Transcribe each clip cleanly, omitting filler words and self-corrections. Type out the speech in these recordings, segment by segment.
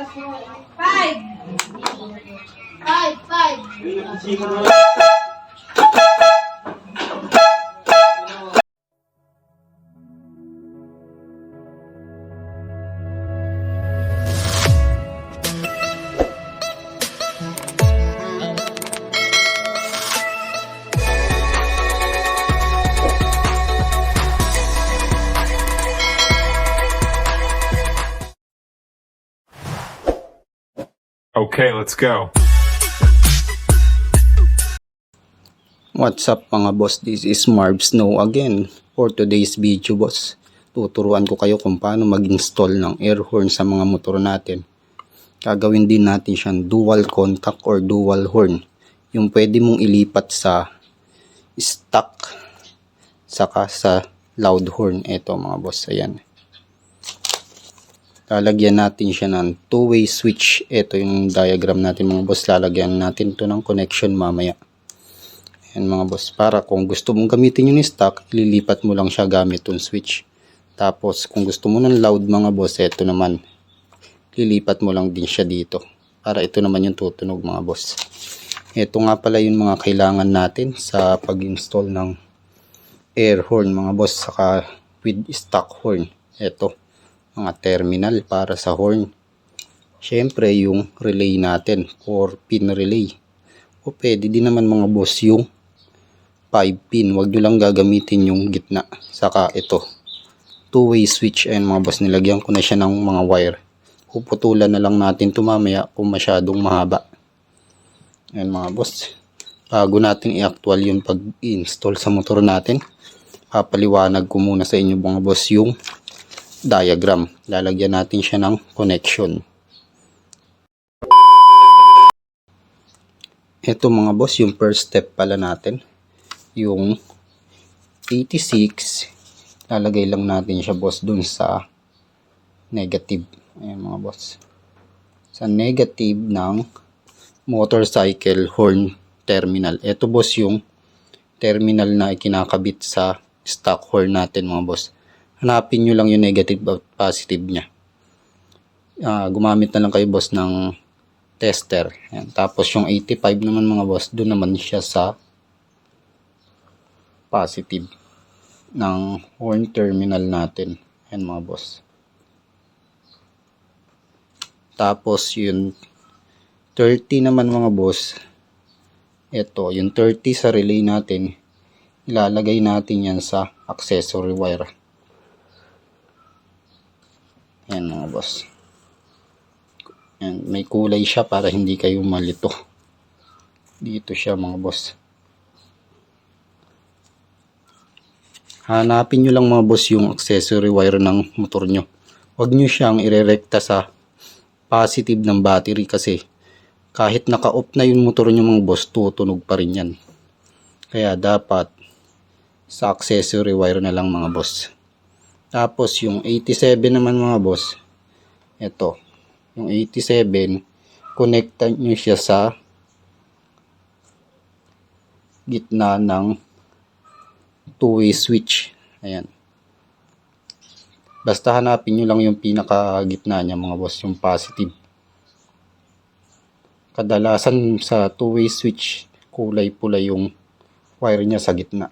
Five. Five. Okay, let's go. What's up mga boss, this is Marv Snow again. For today's video boss, tuturuan ko kayo kung paano mag-install ng air horn sa mga motor natin. Gagawin din natin siyang dual contact or dual horn. Yung pwede mong ilipat sa stock saka sa loud horn. Ito mga boss, ayan. Lalagyan natin siya ng two-way switch. Ito yung diagram natin mga boss. Lalagyan natin to ng connection mamaya. Ayan mga boss. Para kung gusto mong gamitin yung stock, ililipat mo lang siya gamit yung switch. Tapos kung gusto mo ng loud mga boss, ito naman. Lilipat mo lang din siya dito. Para ito naman yung tutunog mga boss. Ito nga pala yung mga kailangan natin sa pag-install ng air horn mga boss. Saka with stock horn. Ito. Mga terminal para sa horn. Syempre yung relay natin, 4-pin relay. O pwede din naman mga boss yung 5-pin. Huwag nyo lang gagamitin yung gitna. Saka ito, two-way switch. Ayan mga boss, nilagyan ko na siya ng mga wire. Puputulan na lang natin ito mamaya kung masyadong mahaba. Ayan mga boss, bago natin i-actual yung pag-install sa motor natin, papaliwanag ko muna sa inyo mga boss yung diagram. Lalagyan natin siya ng connection. Ito mga boss, yung first step pala natin. Yung 86, lalagay lang natin siya boss dun sa negative. Ayan mga boss. Sa negative ng motorcycle horn terminal. Ito boss yung terminal na ikinakabit sa stock horn natin mga boss. Hanapin nyo lang yung negative at positive nya. Gumamit na lang kayo boss ng tester. Ayan. Tapos yung 85 naman mga boss, doon naman siya sa positive ng horn terminal natin. Ayan mga boss. Tapos yung 30 naman mga boss, ito yung 30 sa relay natin, ilalagay natin yan sa accessory wire. Ayan mga boss. Ayan, may kulay siya para hindi kayo malito. Dito siya mga boss. Hanapin nyo lang mga boss yung accessory wire ng motor nyo. Huwag nyo siyang irerekta sa positive ng battery kasi kahit naka-off na yung motor nyo mga boss, tutunog pa rin yan. Kaya dapat sa accessory wire na lang mga boss. Tapos yung 87 naman mga boss, ito, yung 87, connectan nyo siya sa gitna ng two-way switch. Ayan. Basta hanapin nyo lang yung pinaka gitna niya mga boss, yung positive. Kadalasan sa two-way switch, kulay pula yung wire niya sa gitna.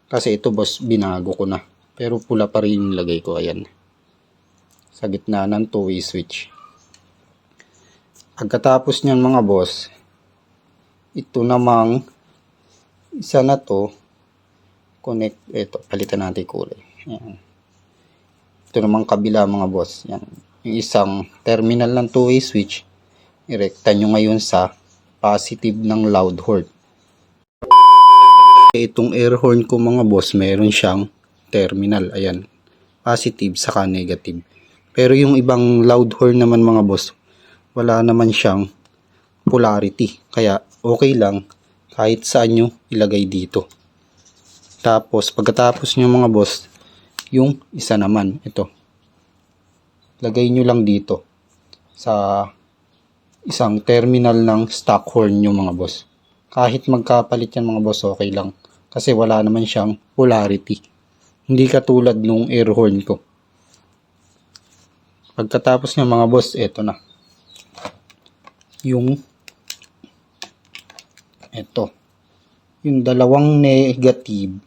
Kasi ito boss, binago ko na. Pero pula pa rin yung lagay ko. Ayan. Sa gitna ng two-way switch. Pagkatapos niyan mga boss, ito namang isa na to, connect, ito, palitan natin kulay. Ayan. Ito namang kabila mga boss. Ayan. Yung isang terminal ng two-way switch, irekta nyo ngayon sa positive ng loud horn. Itong air horn ko mga boss, meron siyang terminal, ayan, positive saka negative. Pero yung ibang loud horn naman mga boss, wala naman siyang polarity, kaya okay lang kahit saan nyo ilagay dito. Tapos pagkatapos nyo mga boss, yung isa naman, ito, lagay nyo lang dito sa isang terminal ng stock horn nyo mga boss. Kahit magkapalit yan mga boss, okay lang kasi wala naman siyang polarity. Hindi katulad nung air horn ko. Pagkatapos niya mga boss, eto na. yung yung dalawang negative.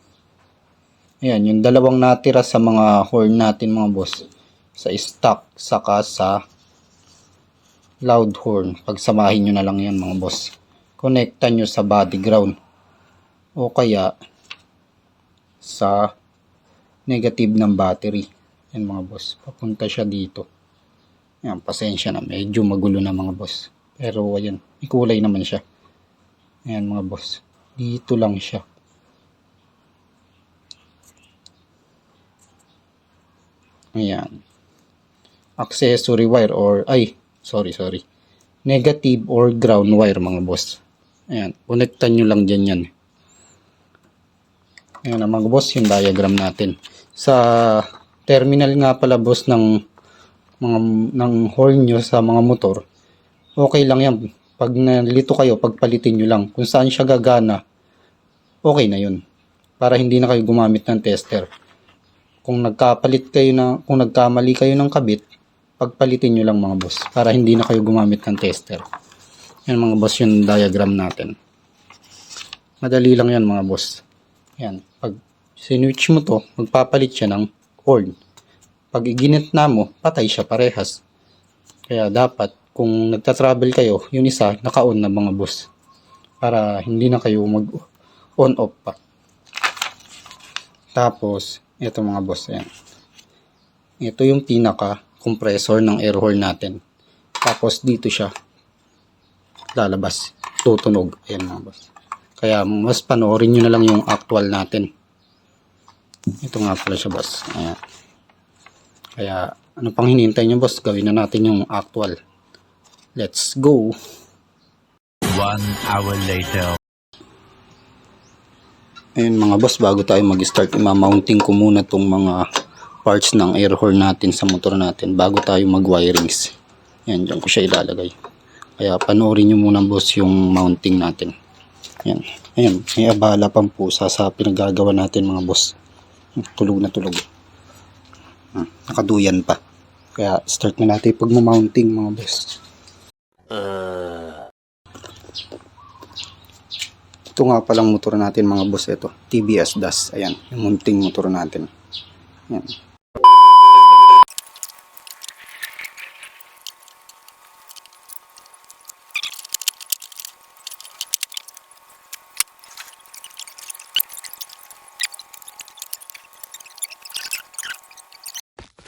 Ayan, yung dalawang natira sa mga horn natin mga boss. Sa stock, saka sa loud horn. Pagsamahin nyo na lang yan mga boss. Connectan nyo sa body ground. O kaya sa negative ng battery. Yan mga boss. Papunta siya dito. Ayan, pasensya na. Medyo magulo na mga boss. Pero ayan, may kulay naman siya. Ayan mga boss. Dito lang siya. Ayan. Accessory wire or sorry. Negative or ground wire mga boss. Ayan. Connectan nyo lang dyan yan. Ayan mga boss, yung diagram natin. Sa terminal nga pala boss ng horn nyo sa mga motor, okay lang yan. Pag nalito kayo, pagpalitin nyo lang. Kung saan siya gagana, okay na yun. Para hindi na kayo gumamit ng tester. Kung nagkamali kayo ng kabit, pagpalitin nyo lang mga boss. Para hindi na kayo gumamit ng tester. Yan mga boss yung diagram natin. Madali lang yan mga boss. Yan. Pag sinwitch mo to, magpapalit siya ng horn. Pag iginit na mo, patay siya parehas. Kaya dapat, kung nagta-travel kayo, yung isa, naka-on na mga boss. Para hindi na kayo mag-on-off pa. Tapos, ito mga boss, ayan. Ito yung pinaka-compressor ng air horn natin. Tapos, dito siya lalabas. Tutunog. Ayan mga boss. Kaya, mas panoorin nyo na lang yung actual natin. Ito nga pala siya boss. Ayan. Kaya, ano pang hinihintay nyo boss? Gawin na natin yung actual. Let's go! 1 hour later. Ayun mga boss, bago tayo mag-start, ima-mounting ko muna tong mga parts ng air horn natin sa motor natin bago tayo mag-wirings. Yan, dyan ko siya ilalagay. Kaya panoorin nyo muna boss yung mounting natin. Yan. Ayan, may abala pang pusa sa pinagagawa natin mga boss. Tulog na tulog. Nakaduyan pa. Kaya start na natin pag-mounting mga boss. Ito nga palang motor natin mga boss. Ito, TBS DAS. Ayan, yung mounting motor natin. Ayan.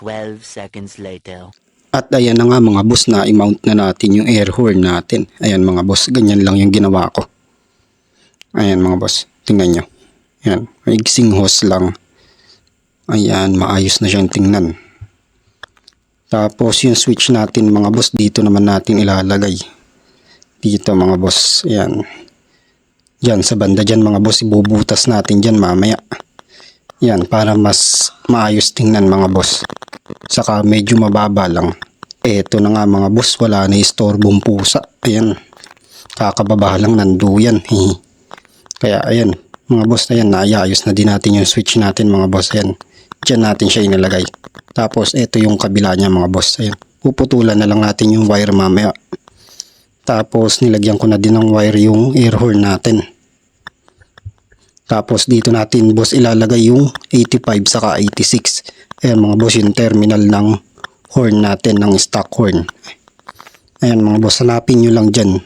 Twelve seconds later. At ayan na nga mga boss, na i-mount na natin yung air horn natin. Ayan mga boss, ganyan lang yung ginawa ko. Ayan mga boss, tingnan nyo. Ayan, maigsing hose lang. Ayan, maayos na siyang tingnan. Tapos yung switch natin mga boss, dito naman natin ilalagay. Dito mga boss, ayan. Diyan sa banda dyan mga boss, ibubutas natin dyan mamaya. Yan, para mas maayos tingnan mga boss. Saka medyo mababa lang. Eto na nga mga boss, wala na istorbong pusa. Ayan, kakababa lang nanduyan. Kaya ayan mga boss, ayan, naayos na din natin yung switch natin mga boss. Ayan, dyan natin siya inilagay. Tapos eto yung kabila niya mga boss. Ayan, puputulan na lang natin yung wire mamaya. Tapos nilagyan ko na din ng wire yung air horn natin. Tapos dito natin boss ilalagay yung 85 saka 86. Ayan mga boss, yung terminal ng horn natin, ng stock horn. Ayan mga boss, hanapin nyo lang dyan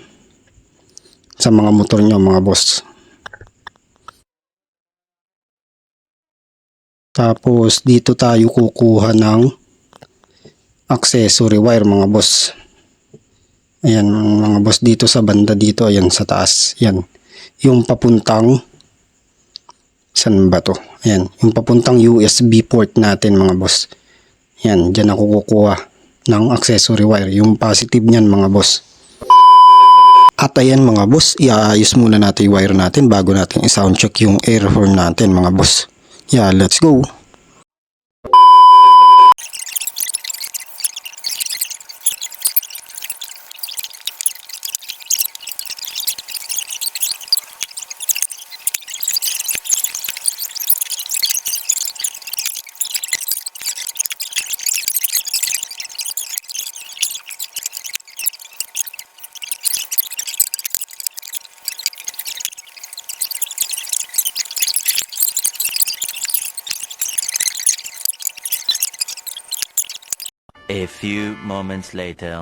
sa mga motor nyo mga boss. Tapos dito tayo kukuha ng accessory wire mga boss. Ayan mga boss, dito sa banda dito, ayan sa taas. Ayan, yung papuntang, saan ba to? Ayan, yung papuntang USB port natin mga boss. Ayan, dyan ako kukuha ng accessory wire, yung positive nyan mga boss. At ayan mga boss, iaayos muna natin yung wire natin bago natin i-sound check yung air horn natin mga boss. Yeah, let's go! A few moments later.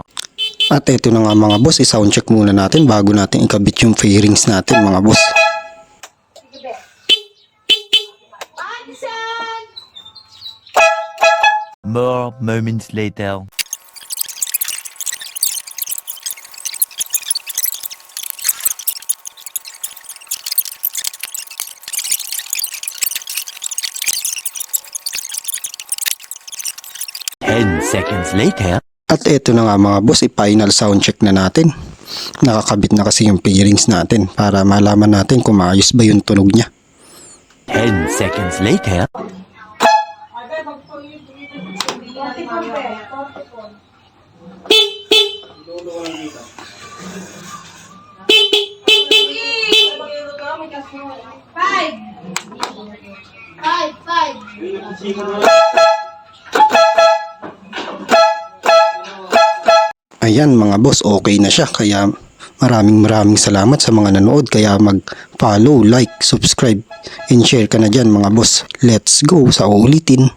At eto na nga mga boss, i-sound check muna natin bago natin ikabit yung fairings natin mga boss. More moments later. Ten seconds later. At eto na nga mga boss, i-final sound check na natin. Nakakabit na kasi yung fairings natin para malaman natin kung maayos ba yung tunog niya. 10 seconds later. Five. Ayan mga boss, okay na siya. Kaya maraming salamat sa mga nanood. Kaya mag-follow, like, subscribe, and share ka na dyan mga boss. Let's go sa ulitin.